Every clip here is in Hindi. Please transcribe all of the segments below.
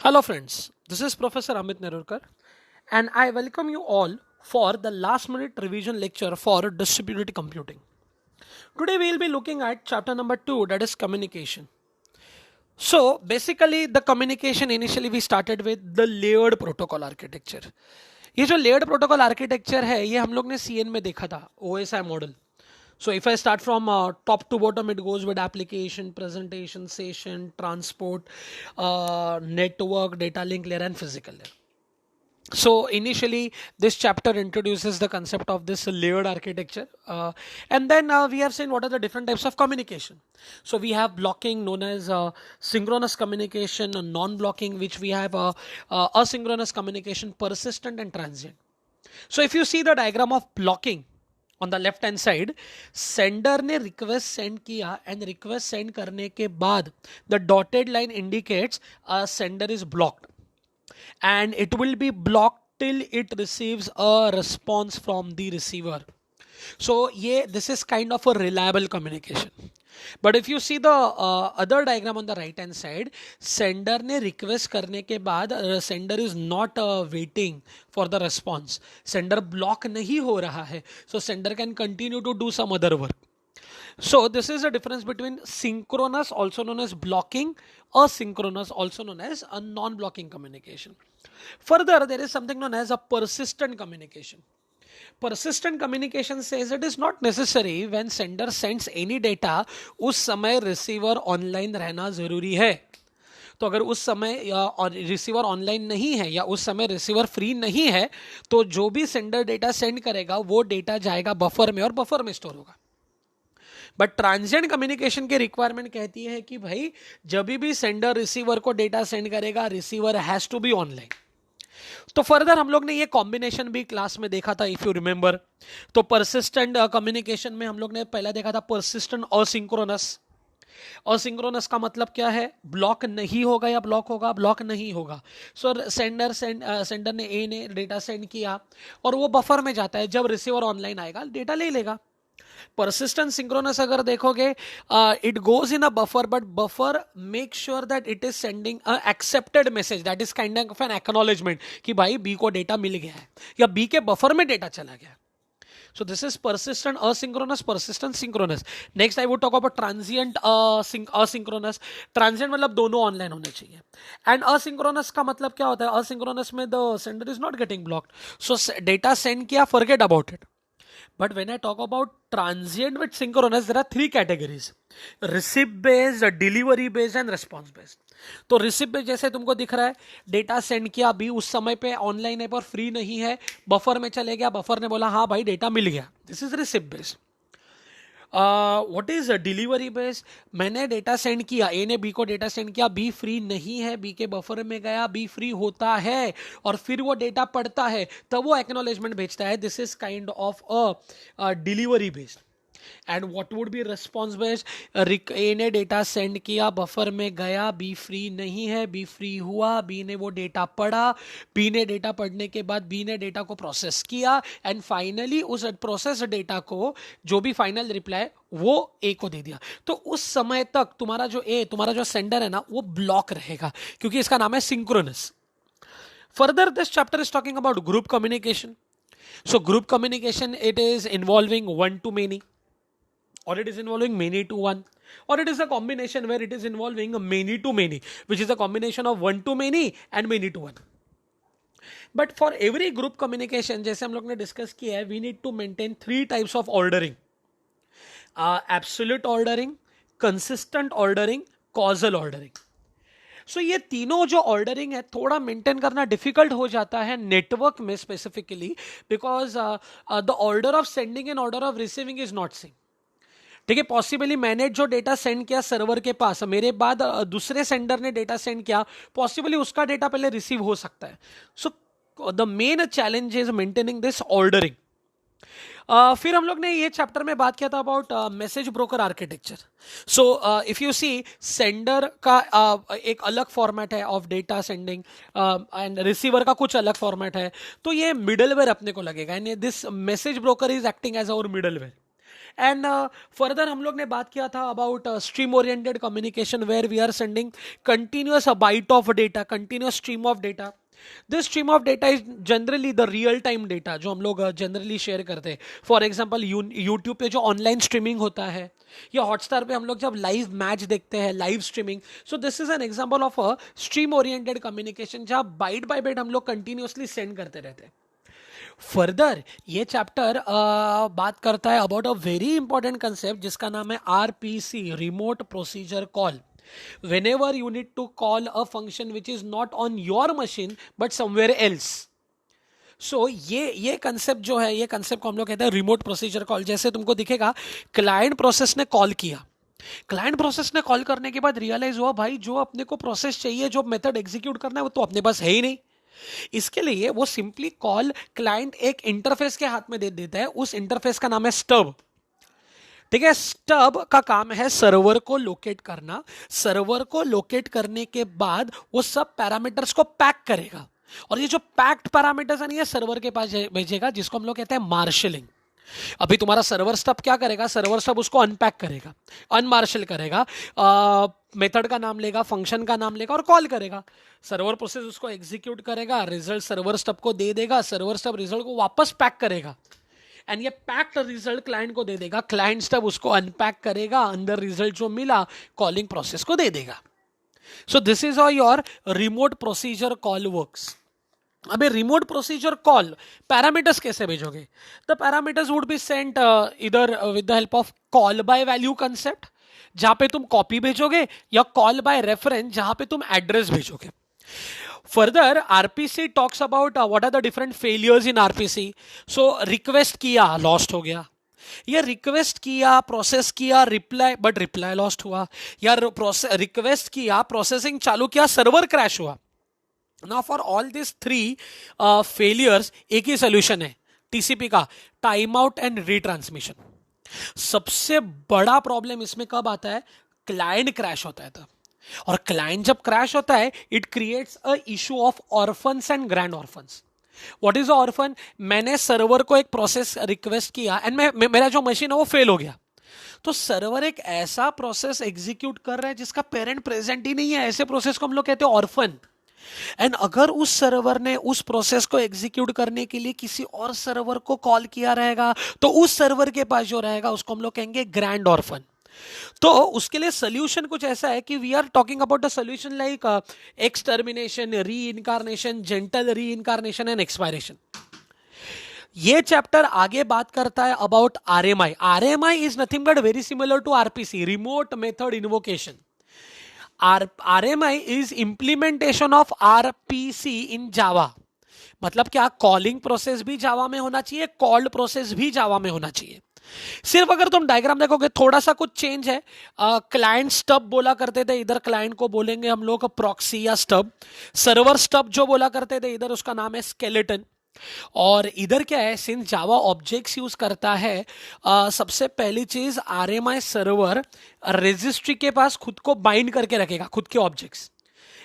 Hello friends, this is Professor Amit Nerurkar and I welcome you all for the last minute revision lecture for distributed computing. Today we will be looking at chapter number 2, that is communication. So basically the communication initially we started with the layered protocol architecture. ये जो layered protocol architecture है ये हम लोग ने CN में देखा था OSI model. So if I start from top to bottom, it goes with application, presentation, session, transport, network, data link layer and physical layer. So initially this chapter introduces the concept of this layered architecture and then we have seen what are the different types of communication. So we have blocking known as synchronous communication, non-blocking which we have asynchronous communication, persistent and transient. So if you see the diagram of blocking, on the left hand side, sender ने request send किया and request send करने के बाद the dotted line indicates a sender is blocked and it will be blocked till it receives a response from the receiver. So this is kind of a reliable communication. But if you see the other diagram on the right hand side, sender ने request करने के बाद sender is not waiting for the response. Sender block नहीं हो रहा है. So sender can continue to do some other work. So this is the difference between synchronous, also known as blocking, asynchronous, also known as a non-blocking communication. Further, there is something known as a persistent communication. Persistent communication says it is not necessary when sender sends any data उस समय receiver online रहना जरूरी है. तो अगर उस समय रिसीवर ऑनलाइन नहीं है या उस समय रिसीवर फ्री नहीं है तो जो भी सेंडर डेटा सेंड करेगा वो डेटा जाएगा बफर में और बफर में स्टोर होगा. बट ट्रांजिएंट कम्युनिकेशन की रिक्वायरमेंट कहती है कि भाई जब भी सेंडर रिसीवर को डेटा सेंड करेगा receiver has to be online. तो फर्दर हम लोग ने ये कॉम्बिनेशन भी क्लास में देखा था इफ यू रिमेंबर. तो परसिस्टेंट कम्युनिकेशन में हम लोग ने पहला देखा था परसिस्टेंट असिंक्रोनस. असिंक्रोनस का मतलब क्या है? ब्लॉक नहीं होगा या ब्लॉक होगा? ब्लॉक नहीं होगा. सो सेंडर ने ए ने डेटा सेंड किया और वो बफर में जाता है. जब रिसीवर ऑनलाइन आएगा डेटा ले लेगा. persistent synchronous अगर देखोगे it goes in a buffer but buffer make sure that it is sending a accepted message that is kind of an acknowledgement कि भाई B को डेटा मिल गया है या B के बफर में डेटा चला गया. So this is persistent asynchronous, persistent synchronous. Next I would talk about transient asynchronous. Transient मतलब दोनों ऑनलाइन होने चाहिए. And asynchronous का मतलब क्या होता है? Asynchronous में the sender is not getting blocked. So data send किया, forget about it. But when I talk about transient with synchronous, there are three categories: receive based, delivery based and response based. तो रिसिप पे जैसे तुमको दिख रहा है डेटा सेंड किया, अभी उस समय पे ऑनलाइन है पर फ्री नहीं है, बफर में चले गया, बफर ने बोला हाँ भाई डेटा मिल गया. This is receipt based. What is delivery based? मैंने डेटा सेंड किया, ए ने बी को डेटा सेंड किया, बी फ्री नहीं है, बी के बफर में गया, बी फ्री होता है और फिर वो डेटा पढ़ता है तब वो एक्नॉलेजमेंट भेजता है. This is kind of a delivery based. And what would be response based? A ने डेटा सेंड किया, बफर में गया, बी फ्री नहीं है, बी फ्री हुआ, बी ने वो डेटा पढ़ा, बी ने डेटा पढ़ने के बाद बी ने डेटा को प्रोसेस किया एंड फाइनली उस प्रोसेस डेटा को जो भी फाइनल रिप्लाई वो ए को दे दिया. तो उस समय तक तुम्हारा जो सेंडर है ना वो ब्लॉक रहेगा क्योंकि इसका नाम है synchronous. Further this chapter is talking about group communication. So group communication it is involving one two many, or it is involving many to one, or it is a combination where it is involving many to many, which is a combination of one to many and many to one. But for every group communication जैसे हम लोग ने डिस्कस किया है, we need to maintain three types of ordering: absolute ordering, consistent ordering, causal ordering. सो ये तीनों जो ऑर्डरिंग है थोड़ा मेंटेन करना डिफिकल्ट हो जाता है नेटवर्क में specifically because the order of sending end order of receiving is not same. ठीक है, पॉसिबली मैंने जो डेटा सेंड किया सर्वर के पास, मेरे बाद दूसरे सेंडर ने डेटा सेंड किया, पॉसिबली उसका डेटा पहले रिसीव हो सकता है. So the main challenge is maintaining this ordering. फिर हम लोग ने ये चैप्टर में बात किया था about message broker architecture. So if you see sender का एक अलग फॉर्मेट है of data sending and receiver का कुछ अलग फॉर्मेट है. तो ये मिडलवेयर अपने को लगेगा and this message broker is acting as our middleware. And further हम लोग ने बात किया था about stream oriented communication where we are sending continuous a byte of data, continuous stream of data. This stream of data is generally the real time data जो हम लोग जनरली शेयर करते हैं. फॉर एग्जाम्पल यूट्यूब पे जो ऑनलाइन स्ट्रीमिंग होता है या हॉटस्टार पे हम लोग जब लाइव मैच देखते हैं, live streaming. So this is an example of a stream oriented communication जहां बाइट बाय बाइट हम लोग कंटिन्यूअसली सेंड करते रहते हैं. फर्दर ये चैप्टर बात करता है about a very important concept जिसका नाम है RPC, remote procedure call. whenever you need to call a function which is not on your machine but somewhere else. सो ये कंसेप्ट जो है, ये कंसेप्ट को हम लोग कहते हैं रिमोट प्रोसीजर कॉल. जैसे तुमको दिखेगा क्लाइंट प्रोसेस ने कॉल किया, क्लाइंट प्रोसेस ने कॉल करने के बाद रियलाइज हुआ भाई जो अपने को प्रोसेस चाहिए, जो मेथड एग्जीक्यूट करना है वो तो अपने पास है ही नहीं. इसके लिए वो सिंपली कॉल क्लाइंट एक इंटरफेस के हाथ में दे देता है. उस इंटरफेस का नाम है स्टब. ठीक है, स्टब का काम है सर्वर को लोकेट करना. सर्वर को लोकेट करने के बाद वो सब पैरामीटर्स को पैक करेगा और ये जो पैक्ड पैरामीटर्स है ये सर्वर के पास भेजेगा जिसको हम लोग कहते हैं मार्शलिंग. अभी तुम्हारा सर्वर स्टब क्या करेगा, सर्वर स्टब उसको अनपैक करेगा, अनमार्शल करेगा, मेथड का नाम लेगा, फंक्शन का नाम लेगा और कॉल करेगा. सर्वर प्रोसेस उसको एग्जीक्यूट करेगा, रिजल्ट सर्वर स्टब को दे देगा, सर्वर स्टब रिजल्ट को वापस पैक करेगा एंड ये पैक्ड रिजल्ट क्लाइंट को दे देगा. क्लाइंट स्टब उसको अनपैक करेगा, अंदर रिजल्ट जो मिला कॉलिंग प्रोसेस को दे देगा. So this is how your remote procedure call works. अबे रिमोट प्रोसीजर कॉल पैरामीटर्स कैसे भेजोगे? The parameters would be sent इधर with the help of call by value concept जहां पे तुम कॉपी भेजोगे या कॉल बाय रेफरेंस जहां पे तुम एड्रेस भेजोगे. Further RPC talks about what are the different failures in RPC. So request किया, लॉस्ट हो गया. ये रिक्वेस्ट किया, प्रोसेस किया, रिप्लाई, बट रिप्लाई लॉस्ट हुआ. या रिक्वेस्ट किया, प्रोसेसिंग चालू किया, सर्वर क्रैश हुआ. Now for all this three failures एक ही सोल्यूशन है टीसीपी का, टाइम आउट एंड रीट्रांसमिशन. सबसे बड़ा प्रॉब्लम इसमें कब आता है? क्लाइंट क्रैश होता है तब. और क्लाइंट जब क्रैश होता है it creates a issue of orphans and grand orphans. What is orphan? मैंने सर्वर को एक प्रोसेस रिक्वेस्ट किया एंड मेरा जो मशीन है वो फेल हो गया. तो सर्वर एक ऐसा प्रोसेस एग्जीक्यूट कर रहा है जिसका पेरेंट प्रेजेंट ही नहीं है. ऐसे प्रोसेस को हम लोग कहते हैं ऑर्फन. एंड अगर उस सर्वर ने उस प्रोसेस को एग्जीक्यूट करने के लिए किसी और सर्वर को कॉल किया रहेगा तो उस सर्वर के पास जो रहेगा उसको हम लोग कहेंगे ग्रैंड ऑर्फन. तो उसके लिए सोल्यूशन कुछ ऐसा है कि we are talking about a solution like extermination, reincarnation, gentle reincarnation and expiration. ये चैप्टर आगे बात करता है about RMI. RMI is nothing but very similar to RPC, remote method invocation. RMI is implementation of RPC in Java. मतलब क्या? कॉलिंग प्रोसेस भी जावा में होना चाहिए, कॉल्ड प्रोसेस भी जावा में होना चाहिए. सिर्फ अगर तुम डायग्राम देखोगे थोड़ा सा कुछ चेंज है. क्लाइंट स्टब बोला करते थे, इधर क्लाइंट को बोलेंगे हम लोग प्रॉक्सी या स्टब. सर्वर स्टब जो बोला करते थे इधर उसका नाम है स्केलेटन. और इधर क्या है, सिंस जावा ऑब्जेक्ट्स यूज करता है, सबसे पहली चीज आरएमआई सर्वर रजिस्ट्री के पास खुद को बाइंड करके रखेगा, खुद के ऑब्जेक्ट्स.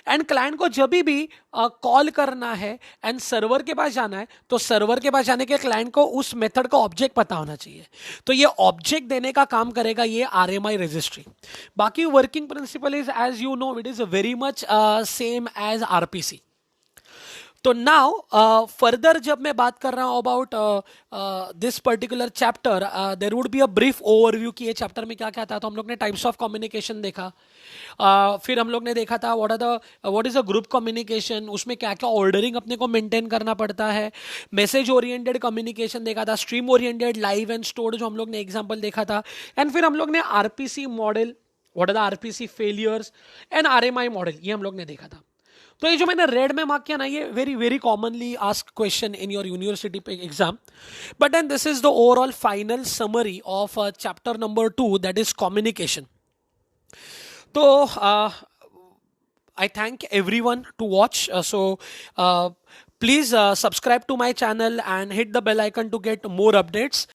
एंड क्लाइंट को जब भी कॉल करना है एंड सर्वर के पास जाना है तो सर्वर के पास जाने के क्लाइंट को उस मेथड का ऑब्जेक्ट पता होना चाहिए. तो ये ऑब्जेक्ट देने का काम करेगा ये आरएमआई रजिस्ट्री. बाकी working principle is as you know it is very much same as RPC. तो नाउ फर्दर जब मैं बात कर रहा हूं about this particular chapter, there would be a brief overview कि ये चैप्टर में क्या क्या था. तो हम लोग ने टाइप्स ऑफ कम्युनिकेशन देखा. फिर हम लोग ने देखा था what is a group communication, उसमें क्या क्या ऑर्डरिंग अपने को मेंटेन करना पड़ता है. मैसेज ओरिएंटेड कम्युनिकेशन देखा था, stream oriented, live and stored जो हम लोग ने एग्जाम्पल देखा था. एंड फिर हम लोग ने RPC model, what are the RPC failures and RMI model, ये हम लोग ने देखा था. तो ये जो मैंने रेड में मार्क किया ना, ये very very commonly asked question in your university exam. But then this is the overall final summary of chapter number 2 that is communication. तो I thank everyone to watch. Please subscribe to my channel and hit the bell icon to get more updates.